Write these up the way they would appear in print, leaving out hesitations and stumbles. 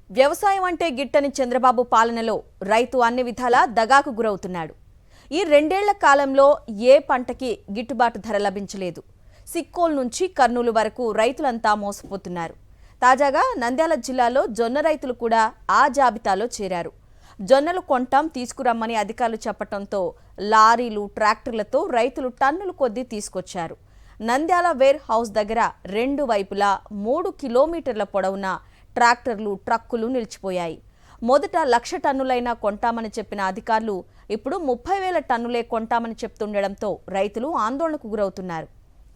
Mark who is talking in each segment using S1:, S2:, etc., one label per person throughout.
S1: వ్యవసాయం అంటే గిట్టని చంద్రబాబు పాలనలో రైతు అన్ని విధాలా దగాకు గురవుతున్నాడు. ఈ 2 ఏళ్ల కాలంలో ఏ పంటకి గిట్టుబాటు ధర లభించలేదు. సిక్కోల్ నుంచి కర్నూలు వరకు రైతులంతా మోసపోతున్నారు. తాజాగా నంద్యాల జిల్లాలో జొన్న రైతులు కూడా ఆ జాబితాలో చేరారు. జొన్నలు కొంటాం తీసుకురమ్మని అధికారులు చెప్పడంతో లారీలు ట్రాక్టర్లతో రైతులు టన్నుల కొద్దీ తీసుకొచ్చారు. నంద్యాల వేర్ హౌస్ దగ్గర 2 వైపులా 3 కిలోమీటర్ల పొడవున ట్రాక్టర్లు ట్రక్కులు నిలిచిపోయాయి. మొదట 1,00,000 టన్నులైనా కొంటామని చెప్పిన అధికారులు ఇప్పుడు 30,000 టన్నులే కొంటామని చెప్తుండడంతో రైతులు ఆందోళనకు గురవుతున్నారు.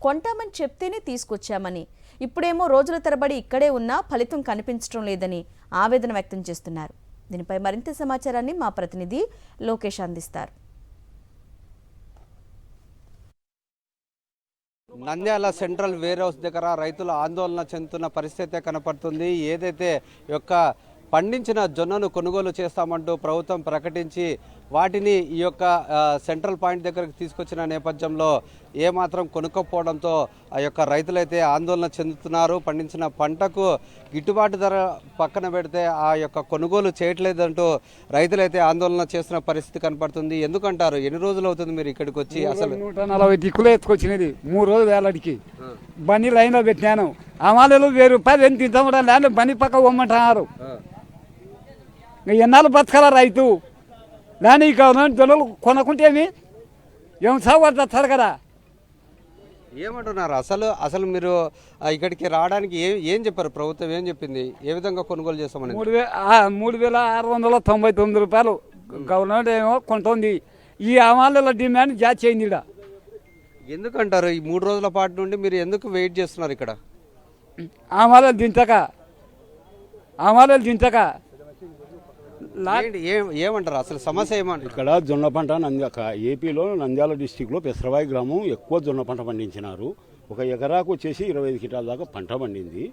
S1: కొంటామని చెప్తేనే తీసుకొచ్చామని, ఇప్పుడేమో రోజుల తరబడి ఇక్కడే ఉన్నా ఫలితం కనిపించడం లేదని ఆవేదన వ్యక్తం చేస్తున్నారు. దీనిపై మరింత సమాచారాన్ని మా ప్రతినిధి లోకేష్ అందిస్తారు.
S2: నంద్యాల సెంట్రల్ వేర్ హౌస్ దగ్గర రైతులు ఆందోళన చెందుతున్న పరిస్థితి కనపడుతుంది. ఏదైతే యొక్క పండించిన జొన్నను కొనుగోలు చేస్తామంటూ ప్రభుత్వం ప్రకటించి వాటిని ఈ యొక్క సెంట్రల్ పాయింట్ దగ్గరకు తీసుకొచ్చిన నేపథ్యంలో ఏమాత్రం కొనుక్కపోవడంతో ఆ యొక్క రైతులైతే ఆందోళన చెందుతున్నారు. పండించిన పంటకు గిట్టుబాటు ధర పక్కన పెడితే ఆ యొక్క కొనుగోలు చేయట్లేదంటూ రైతులైతే ఆందోళన చేస్తున్న పరిస్థితి కనపడుతుంది. ఎందుకంటారు? ఎన్ని రోజులు అవుతుంది మీరు ఇక్కడికి వచ్చి? అసలు
S3: 140 దిక్కులు ఎత్తుకొచ్చినది 3 రోజులు వేలాడికి బండి లైన్లో పెట్టినాను. అమాలీలు 1000 రూపాయలు ఎంత తింటాం లేని బండి పక్క పోమంటున్నారు. ఎన్నాళ్ళు బతకాల రైతు లేని గవర్నమెంట్ జొన్నలు కొనుక్కుంటేమి ఏం సాగుపడతారు కదా.
S2: ఏమంటున్నారు అసలు మీరు ఇక్కడికి రావడానికి ఏం చెప్పారు? ప్రభుత్వం ఏం చెప్పింది? ఏ విధంగా కొనుగోలు చేస్తామని?
S3: 3,699 రూపాయలు గవర్నమెంట్ ఏమో కొంటుంది. ఈ అమాలీల డిమాండ్ జాతి చేయింది.
S2: ఎందుకంటారు ఈ 3 రోజుల పాటు నుండి మీరు ఎందుకు వెయిట్ చేస్తున్నారు ఇక్కడ?
S3: అమాలీలు దించక
S2: ఏమంటారు? అసలు సమస్య ఏమంటారు?
S4: ఇక్కడ జొన్న పంట ఏపీలో నంద్యాల డిస్టిక్లో పెసరవాయి గ్రామం ఎక్కువ జొన్న పంట పండించినారు. 1 ఎకరాకు వచ్చేసి 25 క్వింటాల దాకా పంట పండింది.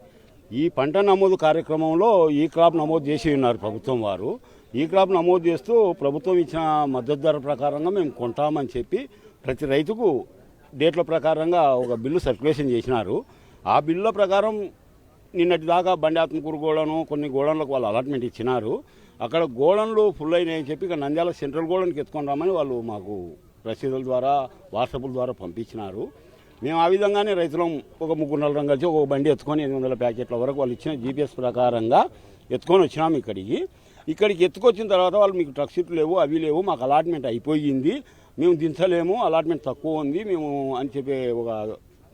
S4: ఈ పంట నమోదు కార్యక్రమంలో ఈ క్రాప్ నమోదు చేసి ఉన్నారు ప్రభుత్వం వారు. ఈ క్రాప్ నమోదు చేస్తూ ప్రభుత్వం ఇచ్చిన మద్దతు ధర ప్రకారంగా మేము కొంటామని చెప్పి ప్రతి రైతుకు డేట్ల ప్రకారంగా ఒక బిల్లు సర్క్యులేషన్ చేసినారు. ఆ బిల్లుల ప్రకారం నిన్నటి దాకా బండి ఆత్మకూరు గోడను కొన్ని గోడన్లకు వాళ్ళు అలాట్మెంట్ ఇచ్చినారు. అక్కడ గోడన్లు ఫుల్ అయినాయని చెప్పి ఇక నంద్యాల సెంట్రల్ గోడన్కి ఎత్తుకొని రామని వాళ్ళు మాకు రసీదుల ద్వారా వాట్సాప్ల ద్వారా పంపించినారు. మేము ఆ విధంగానే రైతులం ఒక 3-4 కలిసి ఒక బండి ఎత్తుకొని 800 ప్యాకెట్ల వరకు వాళ్ళు ఇచ్చిన జీపీఎస్ ప్రకారంగా ఎత్తుకొని వచ్చినాము. ఇక్కడికి ఎత్తుకొచ్చిన తర్వాత వాళ్ళు మీకు ట్రక్ షీట్లు లేవు, అవి లేవు, మాకు అలాట్మెంట్ అయిపోయింది, మేము దించలేము, అలాట్మెంట్ తక్కువ ఉంది మేము అని చెప్పే ఒక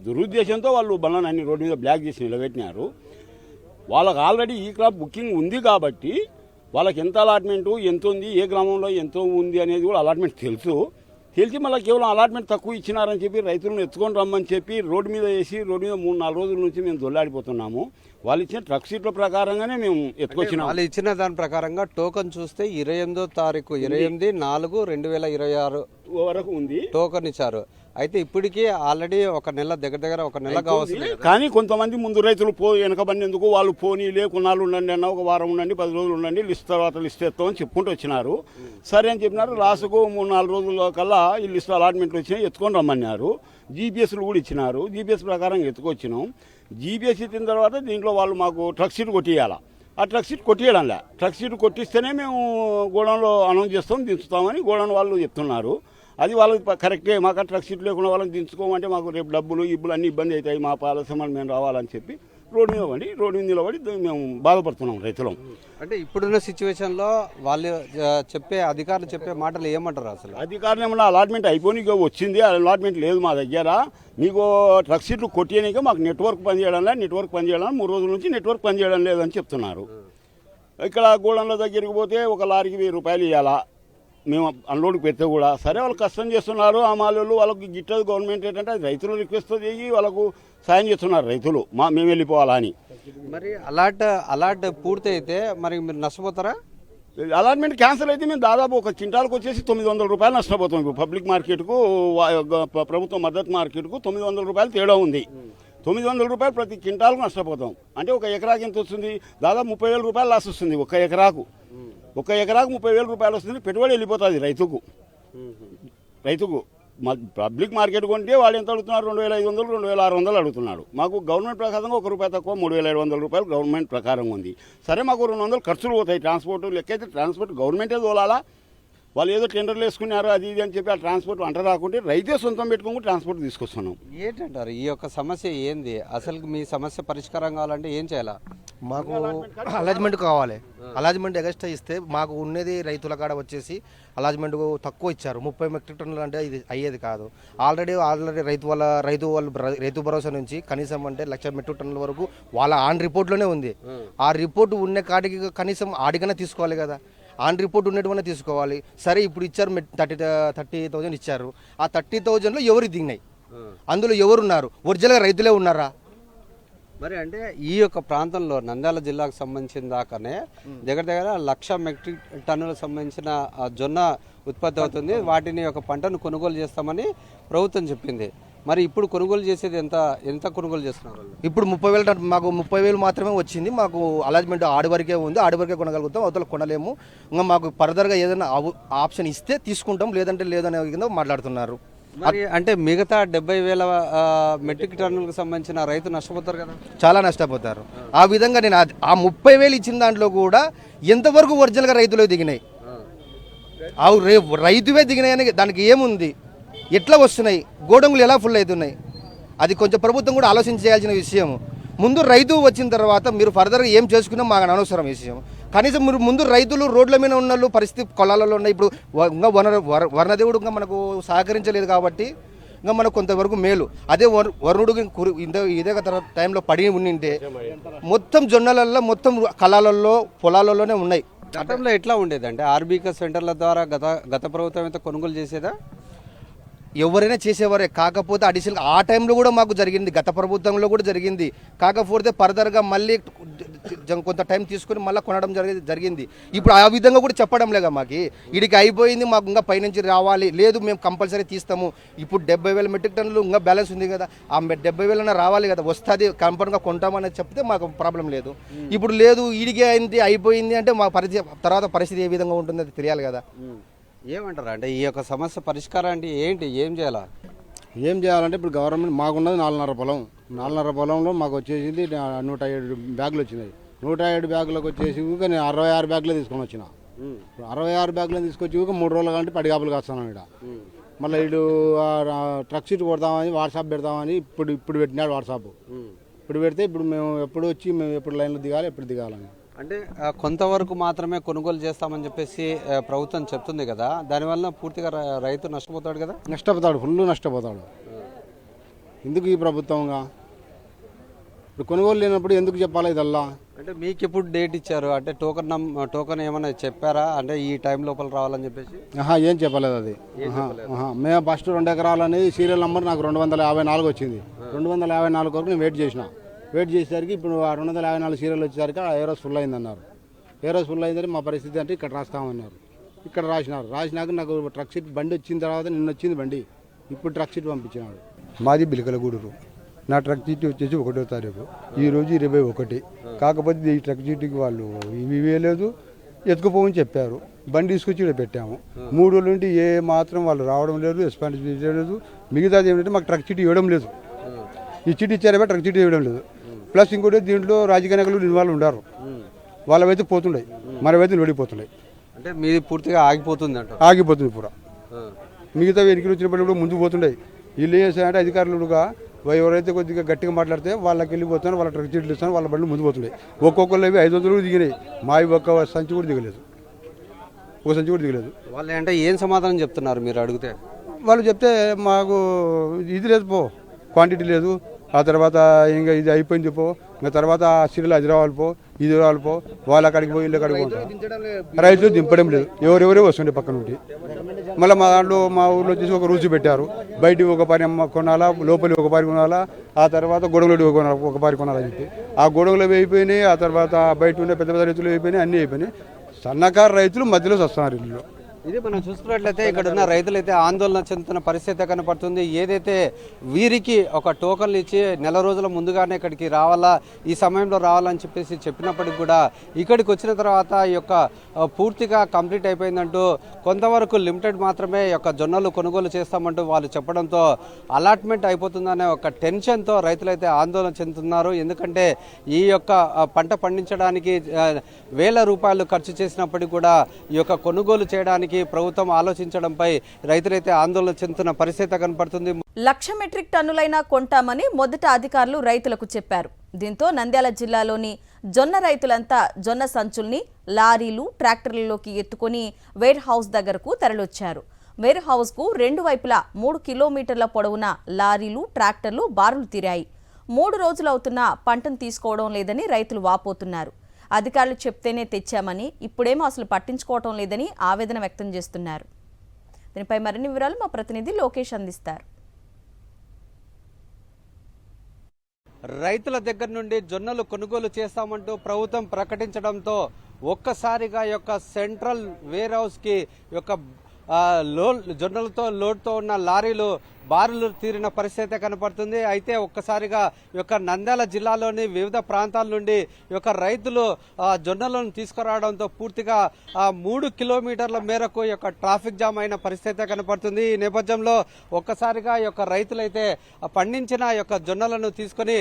S4: దురుద్దేశంతో వాళ్ళు బండ్లను అన్ని రోడ్డు మీద బ్లాక్ చేసి నిలబెట్టినారు. వాళ్ళకి ఆల్రెడీ ఈ క్రాప్ బుకింగ్ ఉంది కాబట్టి వాళ్ళకి ఎంత అలాట్మెంటు ఎంత ఉంది, ఏ గ్రామంలో ఎంత ఉంది అనేది కూడా అలాట్మెంట్ తెలిసి మళ్ళీ కేవలం అలాట్మెంట్ తక్కువ ఇచ్చినారని చెప్పి రైతులను ఎత్తుకొని రమ్మని చెప్పి రోడ్డు మీద వేసి రోడ్డు మీద 3-4 రోజుల నుంచి మేము దొల్లాడిపోతున్నాము. వాళ్ళు ఇచ్చిన ట్రక్ షీట్ల ప్రకారంగానే మేము ఎత్తుకొచ్చినాము.
S2: వాళ్ళు ఇచ్చిన దాని ప్రకారంగా టోకన్ చూస్తే 28వ తారీఖు 28/4/2026
S4: వరకు ఉంది
S2: టోకన్ ఇచ్చారు. అయితే ఇప్పటికీ ఆల్రెడీ ఒక నెల ఒక నెల కావస్తుంది.
S4: కానీ కొంతమంది ముందు రైతులు వెనకబడినందుకు వాళ్ళు పోనీలే కొన్నాళ్ళు ఉండండి అన్న, 1 వారం ఉండండి, 10 రోజులు ఉండండి, లిస్ట్ తర్వాత లిస్ట్ ఎత్తామని చెప్పుకుంటూ వచ్చినారు. సరే అని చెప్పినారు. లాస్ట్కు 3-4 రోజుల కల్లా ఈ లిస్ట్ అలాట్మెంట్లు వచ్చినాయి, ఎత్తుకొని రమ్మన్నారు. జీపీఎస్లు కూడా ఇచ్చినారు. జీపీఎస్ ప్రకారం ఎత్తుకొచ్చినాం. జీపీఎస్ ఇచ్చిన తర్వాత దీంట్లో వాళ్ళు మాకు ట్రక్ షీట్ కొట్టియాలా. ఆ ట్రక్ షీట్ కొట్టియడంలే. ట్రక్ షీట్ కొట్టిస్తేనే మేము గోడౌన్లో అనౌన్స్ చేస్తాం, దించుతామని గోడౌన్ వాళ్ళు చెప్తున్నారు. అది వాళ్ళకి కరెక్టే. మాకు ట్రక్ షీట్ లేకుండా వాళ్ళని దించుకోమంటే మాకు రేపు డబ్బులు అన్ని ఇబ్బంది అవుతాయి, మా పాలసీలు మేము రావాలని చెప్పి రోడ్డు మీద నిలబడి మేము బాధపడుతున్నాం రైతులం.
S2: అంటే ఇప్పుడున్న సిచ్యువేషన్లో వాళ్ళు అధికారులు చెప్పే మాటలు ఏమంటారు? అసలు
S4: అధికారులు ఏమన్నా అలాట్మెంట్ అయిపోయి వచ్చింది, అలాట్మెంట్ లేదు మా దగ్గర, మీకు ట్రక్ షీట్లు కొట్టేయడానికి మాకు నెట్వర్క్ పనిచేయడం 3 రోజుల నుంచి నెట్వర్క్ పనిచేయడం లేదని చెప్తున్నారు. ఇక్కడ గోడౌన్ల దగ్గరికి పోతే ఒక లారీకి 1000 రూపాయలు ఇవ్వాలా మేము అన్లోడ్కి పెడితే కూడా. సరే వాళ్ళు కష్టం చేస్తున్నారు ఆ మాలోళ్ళు, వాళ్ళకి గిట్టదు గవర్నమెంట్ ఏంటంటే అది రైతులు రిక్వెస్ట్ చేసి వాళ్ళకు సాయం చేస్తున్నారు రైతులు మేము వెళ్ళిపోవాలని.
S2: మరి అలాట్ పూర్తి అయితే మరి మీరు నష్టపోతారా?
S4: అలాట్మెంట్ క్యాన్సిల్ అయితే మేము దాదాపు ఒక క్వింటాల్కి వచ్చేసి 900 రూపాయలు నష్టపోతాం. ఇప్పుడు పబ్లిక్ మార్కెట్కు ప్రభుత్వ మద్దతు మార్కెట్కు 900 రూపాయలు తేడా ఉంది. 900 రూపాయలు ప్రతి క్వింటాల్కు నష్టపోతాం. అంటే 1 ఎకరాకి ఎంత వస్తుంది? దాదాపు 30,000 రూపాయలు లాస్ వస్తుంది. 1 ఎకరాకు 30,000 రూపాయలు వస్తుంది. పెట్టుబడి వెళ్ళిపోతుంది రైతుకు. పబ్లిక్ మార్కెట్ కొంటే వాడు ఎంత అడుగుతున్నారు 2500 2600 అడుగుతున్నాడు. మాకు గవర్నమెంట్ ప్రకారంగా ₹1 తక్కువ 3700 గవర్నమెంట్ ప్రకారంగా ఉంది. సరే మాకు 200 ఖర్చులు పోతాయి. ట్రాన్స్పోర్ట్ లెక్కైతే ట్రాన్స్పోర్ట్ గవర్నమెంటే తోలాలా. వాళ్ళు ఏదో టెండర్లు వేసుకున్నారు అది ఇది అని చెప్పి ఆ ట్రాన్స్పోర్ట్ అంట రాకుంటే రైతే సొంతం పెట్టుకొని ట్రాన్స్పోర్ట్ తీసుకొస్తున్నాం.
S2: ఏంటంటారు ఈ యొక్క సమస్య ఏంది? అసలు మీ సమస్య పరిష్కారం కావాలంటే ఏం చేయాలా?
S5: మాకు అలాజ్మెంట్ కావాలి. అలాజ్మెంట్ ఎగస్ట్రా ఇస్తే మాకు ఉన్నది రైతుల కాడ వచ్చేసి అలాజ్మెంట్ తక్కువ ఇచ్చారు. 30 మెట్రిక్ టన్నులు అంటే ఇది అయ్యేది కాదు. ఆల్రెడీ రైతు భరోసా నుంచి కనీసం అంటే 1,00,000 మెట్రిక్ టన్నుల వరకు వాళ్ళ ఆన్ రిపోర్ట్లోనే ఉంది. ఆ రిపోర్ట్ ఉన్న కాడికి కనీసం ఆడికైనా తీసుకోవాలి కదా. ఆన్ రిపోర్ట్ ఉన్నట్టుగానే తీసుకోవాలి. సరే ఇప్పుడు ఇచ్చారు 30,000 ఇచ్చారు. ఆ 30,000లో ఎవరు దిగినాయి? అందులో ఎవరున్నారు? ఒరిజినల్గా రైతులే ఉన్నారా?
S2: మరి అంటే ఈ యొక్క ప్రాంతంలో నంద్యాల జిల్లాకు సంబంధించిన దాకానే దగ్గర 1,00,000 మెట్రిక్ టన్నులకు సంబంధించిన జొన్న ఉత్పత్తి అవుతుంది. వాటిని ఒక పంటను కొనుగోలు చేస్తామని ప్రభుత్వం చెప్పింది. మరి ఇప్పుడు కొనుగోలు చేసేది ఎంత కొనుగోలు చేస్తున్నారు?
S5: ఇప్పుడు 30,000 మాకు 30,000 మాత్రమే వచ్చింది. మాకు అలాజ్మెంట్ ఆడి వరకే ఉంది. ఆడి వరకే కొనగలుగుతాం, అవతల కొనలేము. ఇంకా మాకు ఫర్దర్గా ఏదైనా ఆప్షన్ ఇస్తే తీసుకుంటాం, లేదంటే లేదనే కింద మాట్లాడుతున్నారు.
S2: మరి అంటే మిగతా 70,000 మెట్రిక్ టన్నులకు సంబంధించిన రైతు నష్టపోతారు కదా?
S5: చాలా నష్టపోతారు. ఆ విధంగా నేను ఆ 30,000 ఇచ్చిన దాంట్లో కూడా ఎంతవరకు ఒరిజినల్గా రైతులు దిగినాయి? రైతువే దిగినాయని దానికి ఏముంది? ఎట్లా వస్తున్నాయి? గోడంగులు ఎలా ఫుల్ అవుతున్నాయి? అది కొంచెం ప్రభుత్వం కూడా ఆలోచన చేయాల్సిన విషయం. ముందు రైతు వచ్చిన తర్వాత మీరు ఫర్దర్గా ఏం చేసుకున్నా మాకు అనవసరం విషయం. కనీసం మీరు ముందు రైతులు రోడ్ల మీద ఉన్న పరిస్థితి పొలాలలో ఉన్నాయి. ఇప్పుడు ఇంకా వర్ణదేవుడు ఇంకా మనకు సహకరించలేదు కాబట్టి ఇంకా మనకు కొంతవరకు మేలు. అదే వరుణుడు ఇదే టైంలో పడి ఉండింటే మొత్తం జొన్నలలో మొత్తం కళాలలో పొలాలలోనే ఉన్నాయి.
S2: గతంలో ఎట్లా ఉండేది? అంటే ఆర్బీక సెంటర్ల ద్వారా గత ప్రభుత్వం అయితే కొనుగోలు చేసేదా?
S5: ఎవరైనా చేసేవారే. కాకపోతే అడిషనల్ ఆ టైంలో కూడా మాకు జరిగింది, గత ప్రభుత్వంలో కూడా జరిగింది. కాకపోతే ఫర్దర్గా మళ్ళీ కొంత టైం తీసుకుని మళ్ళీ కొనడం జరిగింది. ఇప్పుడు ఆ విధంగా కూడా చెప్పడం లేక మాకు ఇడికి అయిపోయింది, మాకు ఇంకా పైనుంచి రావాలి, లేదు మేము కంపల్సరీ తీస్తాము. ఇప్పుడు 70,000 మెట్రిక్ టన్నులు ఇంకా బ్యాలెన్స్ ఉంది కదా, ఆ 70,000 రావాలి కదా, వస్తుంది కంపల్గా కొంటామని చెప్తే మాకు ప్రాబ్లం లేదు. ఇప్పుడు లేదు ఈడికి అయింది అయిపోయింది అంటే మా తర్వాత పరిస్థితి ఏ విధంగా ఉంటుందో అది తెలియాలి కదా.
S2: ఏమంటారు? అంటే ఈ యొక్క సమస్య పరిష్కారం అంటే ఏంటి? ఏం చేయాలా?
S6: ఏం చేయాలంటే ఇప్పుడు గవర్నమెంట్ మాకున్నది 4.5 పొలం. 4.5 పొలంలో మాకు వచ్చేసింది 107 బ్యాగులు వచ్చినాయి. 107 బ్యాగులకు వచ్చేసి నేను 66 బ్యాగులే తీసుకొని వచ్చిన. 66 బ్యాగులు తీసుకొచ్చి 3 రోజులు కంటే పడిగాపులు కాస్తున్నాను ఇక్కడ. మళ్ళీ ఇటు ట్రక్ షీట్ కొడతామని వాట్సాప్ పెడతామని ఇప్పుడు పెట్టినాడు వాట్సాప్. ఇప్పుడు పెడితే ఇప్పుడు మేము ఎప్పుడు లైన్లో దిగాలి, ఎప్పుడు దిగాలని.
S2: అంటే కొంతవరకు మాత్రమే కొనుగోలు చేస్తామని చెప్పేసి ప్రభుత్వం చెప్తుంది కదా, దానివల్ల పూర్తిగా రైతు నష్టపోతాడు కదా?
S6: నష్టపోతాడు, ఫుల్ నష్టపోతాడు. ఎందుకు ఈ ప్రభుత్వంగా ఇప్పుడు కొనుగోలు లేనప్పుడు ఎందుకు చెప్పాలి ఇదల్లా?
S2: అంటే మీకు ఎప్పుడు డేట్ ఇచ్చారు? అంటే టోకన్ ఏమైనా చెప్పారా? అంటే ఈ టైం లోపల రావాలని చెప్పేసి
S6: ఏం చెప్పలేదు అది. మేము ఫస్ట్ 2 ఎకరాలని సీరియల్ నెంబర్ నాకు 254 వచ్చింది. 254 వరకు నేను వెయిట్ చేసేసరికి ఇప్పుడు 254 సీరియల్ వచ్చేసరికి ఆ ఏ రోజు ఫుల్ అయిందన్నారు. ఏ రోజు ఫుల్ అయిందని మా పరిస్థితి అంటే ఇక్కడ రాస్తామన్నారు. ఇక్కడ రాసినాక నాకు ట్రక్ షీట్ బండి వచ్చిన తర్వాత నిన్న వచ్చింది బండి, ఇప్పుడు ట్రక్ షీట్ పంపించినాడు.
S7: మాది బిలికలగూడూరు. నా ట్రక్ చీటీ వచ్చేసి 1వ తారీఖు, ఈరోజు 21. కాకపోతే ఈ ట్రక్ చీటీకి వాళ్ళు ఇవి వేయలేదు, ఎత్తుకుపోమని చెప్పారు. బండి తీసుకొచ్చి ఇక్కడ పెట్టాము. 3 రోజుల నుండి ఏ మాత్రం వాళ్ళు రావడం లేదు, రెస్పాన్స్ చేయలేదు. మిగతాది ఏమిటంటే మాకు ట్రక్ చీటీ ఇవ్వడం లేదు. ఈ చీటీ ఇచ్చారే ట్రక్ చీటీ ఇవ్వడం లేదు. ప్లస్ ఇంకోటి దీంట్లో రాజకీయ నాయకులు ఇన్వాల్వ్ ఉండారు. వాళ్ళవైతే పోతుండే, మనవైతే నడిపోతున్నాయి.
S2: అంటే మీది పూర్తిగా ఆగిపోతుంది అంట?
S7: ఆగిపోతుంది పూరా. మిగతా ఎన్నికలు వచ్చినప్పుడు కూడా ముందుకు పోతుండే. వీళ్ళు ఏం చేస్తారంటే అధికారులుగా ఎవరైతే కొద్దిగా గట్టిగా మాట్లాడితే వాళ్ళకి వెళ్ళిపోతాను, వాళ్ళ ట్రక్ చీట్లు ఇస్తాను, వాళ్ళ బండ్లు ముందు పోతుండే. ఒక్కొక్కరు 500 దిగినాయి, మావి ఒక్క సంచి కూడా దిగలేదు, ఒక సంచి కూడా దిగలేదు.
S2: వాళ్ళు అంటే ఏం సమాధానం చెప్తున్నారు మీరు అడిగితే?
S7: వాళ్ళు చెప్తే మాకు ఇది లేదు పో, క్వాంటిటీ లేదు, ఆ తర్వాత ఇంకా ఇది అయిపోయింది పో, ఇంకా తర్వాత సీరియల్ అది రావాలి పో, ఇది రావాలి పో, వాళ్ళ అక్కడికి పోయి ఇల్లు అక్కడికి పోతారు. రైతులు దింపడం లేదు, ఎవరెవరే వస్తుండే పక్క నుండి. మళ్ళీ మా దాంట్లో మా ఊళ్ళో వచ్చేసి ఒక రూల్స్ పెట్టారు, బయటికి ఒక పారి కొనాలా, లోపలి ఒక పారి కొనాలా, ఆ తర్వాత గొడవలు ఒక పారి కొనాలని చెప్పి. ఆ గొడవలు అయిపోయినాయి, ఆ తర్వాత బయట ఉండే పెద్ద పెద్ద రైతులు అయిపోయినాయి, అన్నీ అయిపోయినాయి. సన్నకారు రైతులు మధ్యలో వస్తున్నారు ఇల్లు.
S2: ఇది మనం చూసుకున్నట్లయితే ఇక్కడ ఉన్న రైతులైతే ఆందోళన చెందుతున్న పరిస్థితి కనపడుతుంది. ఏదైతే వీరికి ఒక టోకన్లు ఇచ్చి నెల రోజుల ముందుగానే ఇక్కడికి రావాలా, ఈ సమయంలో రావాలని చెప్పేసి చెప్పినప్పటికి కూడా ఇక్కడికి వచ్చిన తర్వాత ఈ యొక్క పూర్తిగా కంప్లీట్ అయిపోయిందంటూ కొంతవరకు లిమిటెడ్ మాత్రమే ఈ యొక్క జొన్నలు కొనుగోలు చేస్తామంటూ వాళ్ళు చెప్పడంతో అలాట్మెంట్ అయిపోతుందనే ఒక టెన్షన్తో రైతులైతే ఆందోళన చెందుతున్నారు. ఎందుకంటే ఈ యొక్క పంట పండించడానికి వేల రూపాయలు ఖర్చు చేసినప్పటికీ కూడా ఈ యొక్క కొనుగోలు చేయడానికి ప్రభుత్వం ఆలోచించడంపై రైతులైతే ఆందోళన చెందుతున్న పరిస్థితి కనపడుతుంది.
S1: 1,00,000 మెట్రిక్ టన్నులైనా కొంటామని మొదట అధికారులు రైతులకు చెప్పారు. దీంతో నంద్యాల జిల్లాలోని జొన్న రైతులంతా జొన్న సంచుల్ని లారీలు, ట్రాక్టర్లలోకి ఎత్తుకుని వేర్ హౌస్ దగ్గరకు తరలొచ్చారు. వేర్ హౌస్ కు 2 వైపులా 3 కిలోమీటర్ల పొడవున లారీలు, ట్రాక్టర్లు బారులు తీరాయి. 3 రోజులవుతున్నా పంటను తీసుకోవడం లేదని రైతులు వాపోతున్నారు. అధికారులు చెప్తేనే తెచ్చామని, ఇప్పుడేమో అసలు పట్టించుకోవటం లేదని ఆవేదన వ్యక్తం చేస్తున్నారు. దీనిపై మరిన్ని వివరాలు మా ప్రతినిధి లోకేష్ అందిస్తారు.
S2: రైతుల దగ్గర నుండి జొన్నలు కొనుగోలు చేస్తామంటూ ప్రభుత్వం ప్రకటించడంతో ఒక్కసారిగా యొక్క సెంట్రల్ వేర్ హౌస్ కి యొక్క జొన్నలతో లోడ్తో ఉన్న లారీలు బారులు తీరిన పరిస్థితి కనపడుతుంది. అయితే ఒక్కసారిగా ఈ యొక్క నంద్యాల జిల్లాలోని వివిధ ప్రాంతాల నుండి ఈ యొక్క రైతులు జొన్నలను తీసుకురావడంతో పూర్తిగా 3 కిలోమీటర్ల మేరకు ఈ యొక్క ట్రాఫిక్ జామ్ అయిన పరిస్థితి కనపడుతుంది. ఈ నేపథ్యంలో ఒక్కసారిగా ఈ యొక్క రైతులైతే పండించిన ఈ యొక్క జొన్నలను తీసుకొని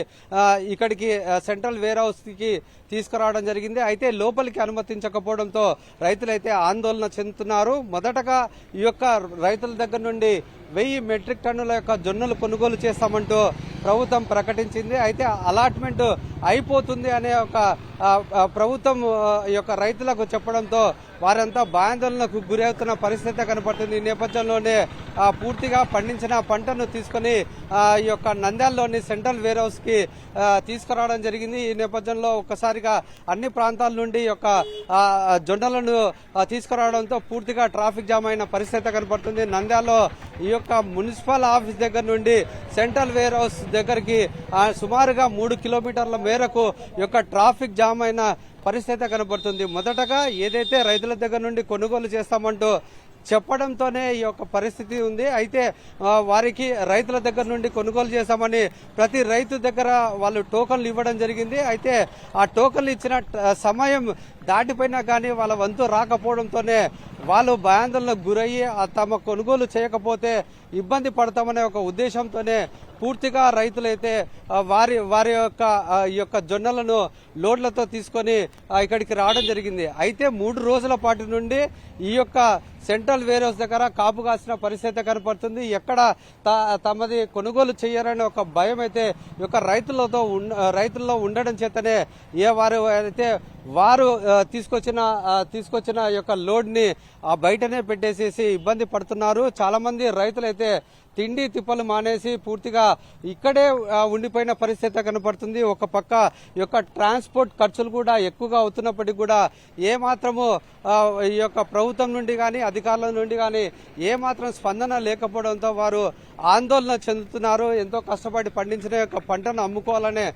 S2: ఇక్కడికి సెంట్రల్ వేర్ హౌస్ కి తీసుకురావడం జరిగింది. అయితే లోపలికి అనుమతించకపోవడంతో రైతులైతే ఆందోళన చెందుతున్నారు. మొదటగా ఈ యొక్క రైతుల దగ్గర నుండి 1000 మెట్రిక్ టన్నుల యొక్క జొన్నలు కొనుగోలు చేస్తామంటూ ప్రభుత్వం ప్రకటించింది. అయితే అలాట్మెంట్ అయిపోతుంది అనే ఒక ప్రభుత్వం ఈ యొక్క రైతులకు చెప్పడంతో వారంతా భయాందోళనకు గురవుతున్న పరిస్థితి కనపడుతుంది. ఈ నేపథ్యంలోనే పూర్తిగా పండించిన పంటను తీసుకుని ఈ యొక్క నంద్యాలలోని సెంట్రల్ వేర్ హౌస్ కి తీసుకురావడం జరిగింది. ఈ నేపథ్యంలో ఒక్కసారిగా అన్ని ప్రాంతాల నుండి ఈ యొక్క జొన్నలను తీసుకురావడంతో పూర్తిగా ట్రాఫిక్ జామ్ అయిన పరిస్థితి కనపడుతుంది. నంద్యాలలో ఈ యొక్క మున్సిపల్ ఆఫీస్ దగ్గర నుండి సెంట్రల్ వేర్ హౌస్ దగ్గరికి సుమారుగా 3 కిలోమీటర్ల మేరకు ఈ యొక్క ట్రాఫిక్ జామ్ అయిన పరిస్థితి కనబడుతుంది. మొదటగా ఏదైతే రైతుల దగ్గర నుండి కొనుగోలు చేస్తామంటూ చెప్పడంతోనే ఈ యొక్క పరిస్థితి ఉంది. అయితే వారికి రైతుల దగ్గర నుండి కొనుగోలు చేస్తామని ప్రతి రైతు దగ్గర వాళ్ళు టోకన్లు ఇవ్వడం జరిగింది. అయితే ఆ టోకన్లు ఇచ్చిన సమయం దాటిపోయినా కానీ వాళ్ళ వంతు రాకపోవడంతోనే వాళ్ళు భయాందోళనకు గురయ్యి తమ కొనుగోలు చేయకపోతే ఇబ్బంది పడతామనే ఒక ఉద్దేశంతోనే పూర్తిగా రైతులైతే వారి యొక్క జొన్నలను లోడ్లతో తీసుకొని ఇక్కడికి రావడం జరిగింది. అయితే 3 రోజుల పాటు నుండి ఈ యొక్క సెంట్రల్ వేర్ హౌస్ దగ్గర కాపు కాసిన పరిస్థితి కనపడుతుంది. ఎక్కడ తమది కొనుగోలు చేయరనే ఒక భయం అయితే ఈ యొక్క రైతుల్లో ఉండడం చేతనే వారు తీసుకొచ్చిన యొక్క లోడ్ ని బయటనే పెట్టేసేసి ఇబ్బంది పడుతున్నారు. చాలా మంది రైతులైతే తిండి తిప్పలు మానేసి పూర్తిగా ఇక్కడే ఉండిపోయిన పరిస్థితి కనపడుతుంది. ఒక పక్క ఈ యొక్క ట్రాన్స్పోర్ట్ ఖర్చులు కూడా ఎక్కువగా అవుతున్నప్పటికీ కూడా ఏమాత్రము ఈ యొక్క ప్రభుత్వం నుండి కానీ అధికారుల నుండి కానీ ఏమాత్రం స్పందన లేకపోవడంతో వారు ఆందోళన చెందుతున్నారు. ఎంతో కష్టపడి పండించిన యొక్క పంటను అమ్ముకోవాలనే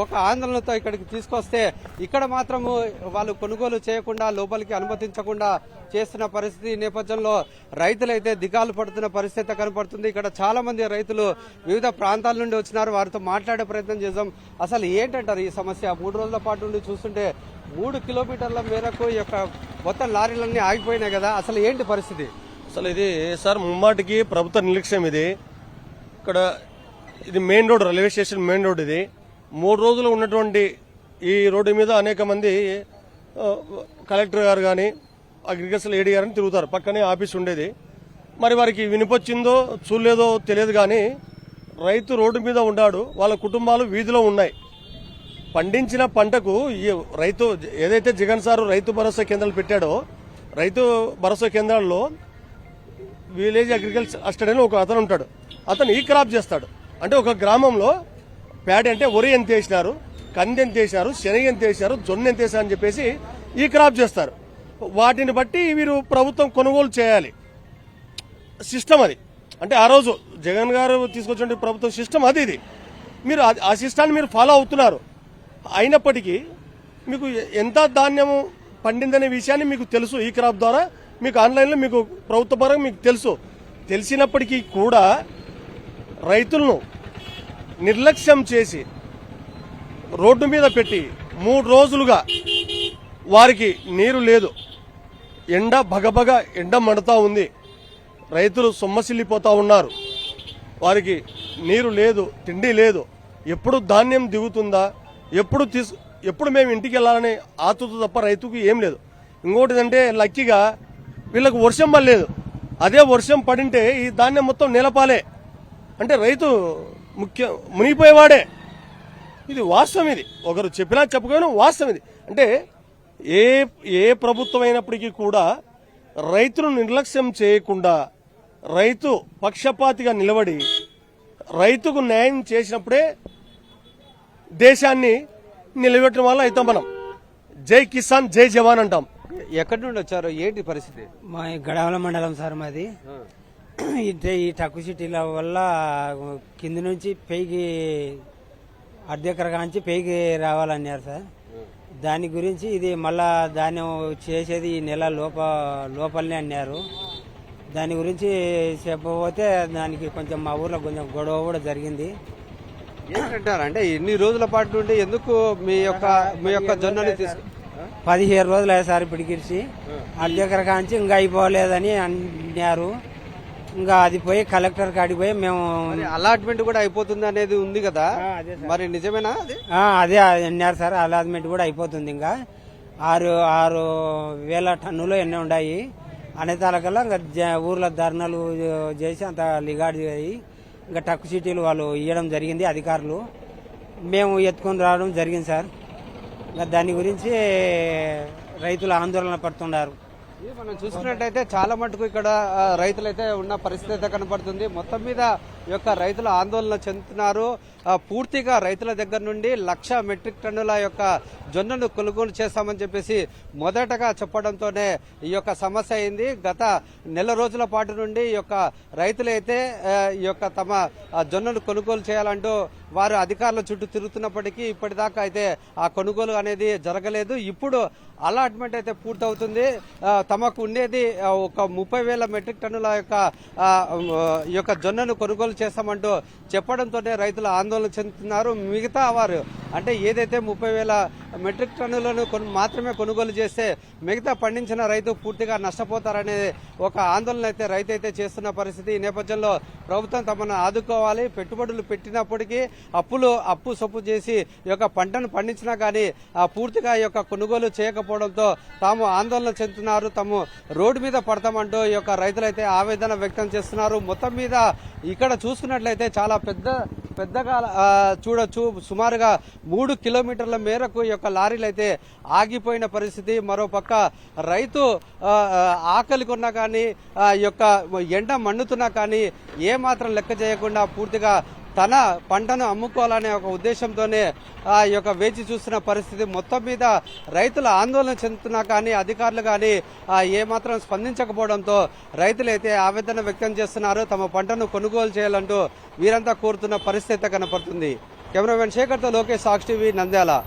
S2: ఒక ఆందోళనతో ఇక్కడికి తీసుకొస్తే ఇక్కడ మాత్రము వాళ్ళు కొనుగోలు చేయకుండా లోపలికి అనుమతించకుండా చేస్తున్న పరిస్థితి. ఈ నేపథ్యంలో రైతులైతే దిగాలు పడుతున్న పరిస్థితి కనపడుతుంది. ఇక్కడ చాలా మంది రైతులు వివిధ ప్రాంతాల నుండి వచ్చినారు. వారితో మాట్లాడే ప్రయత్నం చేద్దాం. అసలు ఏంటంటారు ఈ సమస్య? 3 రోజుల పాటు నుండి చూస్తుంటే 3 కిలోమీటర్ల మేరకు ఈ యొక్క మొత్తం లారీలన్నీ ఆగిపోయినాయి కదా, అసలు ఏంటి పరిస్థితి?
S8: అసలు ఇది సార్ ముమ్మాటికి ప్రభుత్వ నిర్లక్ష్యం. ఇది main road, railway station main road. ఇది 3 రోజులు ఉన్నటువంటి ఈ రోడ్డు మీద అనేక మంది కలెక్టర్ గారు కానీ అగ్రికల్చర్ ఏడీ గారిని తిరుగుతారు. పక్కనే ఆఫీస్ ఉండేది. మరి వారికి వినిపొచ్చిందో చూడలేదో తెలియదు కానీ రైతు రోడ్డు మీద ఉన్నాడు, వాళ్ళ కుటుంబాలు వీధిలో ఉన్నాయి. పండించిన పంటకు ఈ రైతు ఏదైతే జగన్ సారు రైతు భరోసా కేంద్రాలు పెట్టాడో, రైతు భరోసా కేంద్రాల్లో విలేజ్ అగ్రికల్చర్ అసిస్టెంట్ అని ఒక అతను ఉంటాడు. అతను ఈ క్రాప్ చేస్తాడు. అంటే ఒక గ్రామంలో ప్యాడీ అంటే వరి ఎంత వేసినారు, కంది ఎంత వేసినారు, శనగ ఎంత వేసినారు, జొన్న ఎంత వేసినారు అని చెప్పేసి ఈ క్రాప్ చేస్తారు. వాటిని బట్టి వీరు ప్రభుత్వం కొనుగోలు చేయాలి. సిస్టమ్ అది. అంటే ఆ రోజు జగన్ గారు తీసుకొచ్చిన ప్రభుత్వం సిస్టమ్ అది. ఇది మీరు ఆ సిస్టాన్ని మీరు ఫాలో అవుతున్నారు. అయినప్పటికీ మీకు ఎంత ధాన్యము పండిందనే విషయాన్ని మీకు తెలుసు. ఈ క్రాప్ ద్వారా మీకు ఆన్లైన్లో మీకు ప్రభుత్వ పరంగా మీకు తెలుసు. తెలిసినప్పటికీ కూడా రైతులను నిర్లక్ష్యం చేసి రోడ్డు మీద పెట్టి 3 రోజులుగా వారికి నీరు లేదు. ఎండ భగభగ ఎండ మండుతా ఉంది. రైతులు సొమ్మసిల్లిపోతా ఉన్నారు. వారికి నీరు లేదు, తిండి లేదు. ఎప్పుడు ధాన్యం దిగుతుందా, ఎప్పుడు మేము ఇంటికి వెళ్ళాలనే ఆతుత తప్ప రైతుకు ఏం లేదు. ఇంకోటి అంటే లక్కీగా వీళ్ళకు వర్షం పడలేదు. అదే వర్షం పడింటే ఈ ధాన్యం మొత్తం నేలపాలే. అంటే రైతు మునిగిపోయేవాడే. ఇది వాస్తవం. ఇది ఒకరు చెప్పినా చెప్పకపోయినా వాస్తవం ఇది. అంటే ఏ ప్రభుత్వం అయినప్పటికీ కూడా రైతును నిర్లక్ష్యం చేయకుండా రైతు పక్షపాతిగా నిలబడి రైతుకు న్యాయం చేసినప్పుడే దేశాన్ని నిలబెట్టడం వల్ల అవుతాం మనం. జై కిసాన్ జై జవాన్ అంటాం.
S2: ఎక్కడి నుండి వచ్చారు, ఏంటి పరిస్థితి?
S9: మా గడవల మండలం సార్ మాది. ఈ తక్కువ సిటీల వల్ల కింద నుంచి పైకి అర్ధెకర కాంచి పైకి రావాలన్నారు సార్. దాని గురించి ఇది మళ్ళా ధాన్యం చేసేది ఈ నెల లోపలనే అన్నారు. దాని గురించి చెప్పబోతే దానికి కొంచెం మా ఊర్లో కొంచెం గొడవ కూడా జరిగింది.
S2: ఏంటంటారు అంటే ఎన్ని రోజుల పాటు నుండి ఎందుకు మీ యొక్క జొన్నని
S9: 17 రోజులు అయ్యాయి సార్ ఇప్పటికిడిచి. అర్ధెకర కాంచి ఇంకా అయిపోలేదని అన్నారు. ఇంకా అది పోయి కలెక్టర్ కాడికి పోయి మేము
S2: అలాట్మెంట్ కూడా అయిపోతుంది అనేది ఉంది కదా, మరి నిజమేనా అది?
S9: అదే అన్నారు సార్. అలాట్మెంట్ కూడా అయిపోతుంది. ఇంకా 6,000 టన్నులు ఎన్ని ఉన్నాయి అనే తాలకల్లా ఇంకా ఊర్లో ధర్నాలు చేసి అంత లిగాడ్ చేయి ఇంకా తక్కువ సిటీలు వాళ్ళు ఇవ్వడం జరిగింది అధికారులు. మేము ఎత్తుకొని రావడం జరిగింది సార్. ఇంకా దాని గురించి రైతులు ఆందోళన పడుతున్నారు.
S2: మనం చూసుకున్నట్టయితే చాలా మటుకు ఇక్కడ రైతులైతే ఉన్న పరిస్థితి అయితే కనపడుతుంది. మొత్తం మీద ఈ యొక్క రైతులు ఆందోళన చెందుతున్నారు. పూర్తిగా రైతుల దగ్గర నుండి 1,00,000 మెట్రిక్ టన్నుల యొక్క జొన్నను కొనుగోలు చేస్తామని చెప్పేసి మొదటగా చెప్పడంతోనే ఈ యొక్క సమస్య అయింది. గత నెల రోజుల పాటు నుండి ఈ యొక్క రైతులైతే ఈ యొక్క తమ జొన్నను కొనుగోలు చేయాలంటూ వారు అధికారుల చుట్టూ తిరుగుతున్నప్పటికీ ఇప్పటిదాకా అయితే ఆ కొనుగోలు అనేది జరగలేదు. ఇప్పుడు అలాట్మెంట్ అయితే పూర్తవుతుంది. తమకు ఉండేది ఒక 30,000 మెట్రిక్ టన్నుల యొక్క జొన్నను కొనుగోలు చేస్తామంటూ చెప్పడంతోనే రైతులు ఆందోళన చెందుతున్నారు. మిగతా వారు అంటే ఏదైతే 30,000 మెట్రిక్ టన్నులను మాత్రమే కొనుగోలు చేస్తే మిగతా పండించిన రైతు పూర్తిగా నష్టపోతారనే ఒక ఆందోళన అయితే రైతు అయితే చేస్తున్న పరిస్థితి. ఈ నేపథ్యంలో ప్రభుత్వం తమను ఆదుకోవాలి. పెట్టుబడులు పెట్టినప్పటికీ అప్పు సొప్పు చేసి ఈ యొక్క పంటను పండించినా కానీ పూర్తిగా ఈ యొక్క కొనుగోలు చేయకపోవడంతో తాము ఆందోళన చెందుతున్నారు. తాము రోడ్డు మీద పడతామంటూ ఈ యొక్క రైతులైతే ఆవేదన వ్యక్తం చేస్తున్నారు. మొత్తం మీద ఇక్కడ చూసుకున్నట్లయితే చాలా పెద్దగా చూడొచ్చు. సుమారుగా 3 కిలోమీటర్ల మేరకు ఈ యొక్క లారీలు అయితే ఆగిపోయిన పరిస్థితి. మరోపక్క రైతు ఆకలి కొన్నా కానీ ఈ యొక్క ఎండ మండుతున్నా కానీ ఏమాత్రం లెక్క చేయకుండా పూర్తిగా తన పంటను అమ్ముకోవాలనే ఒక ఉద్దేశంతోనే ఈ యొక్క వేచి చూస్తున్న పరిస్థితి. మొత్తం మీద రైతులు ఆందోళన చెందుతున్నా కానీ అధికారులు కానీ ఏమాత్రం స్పందించకపోవడంతో రైతులైతే ఆవేదన వ్యక్తం చేస్తున్నారు. తమ పంటను కొనుగోలు చేయాలంటూ వీరంతా కోరుతున్న పరిస్థితి కనపడుతుంది. కెమెరామెన్ శేఖర్తో లోకేష్, సాక్షి టీవీ, నంద్యాల.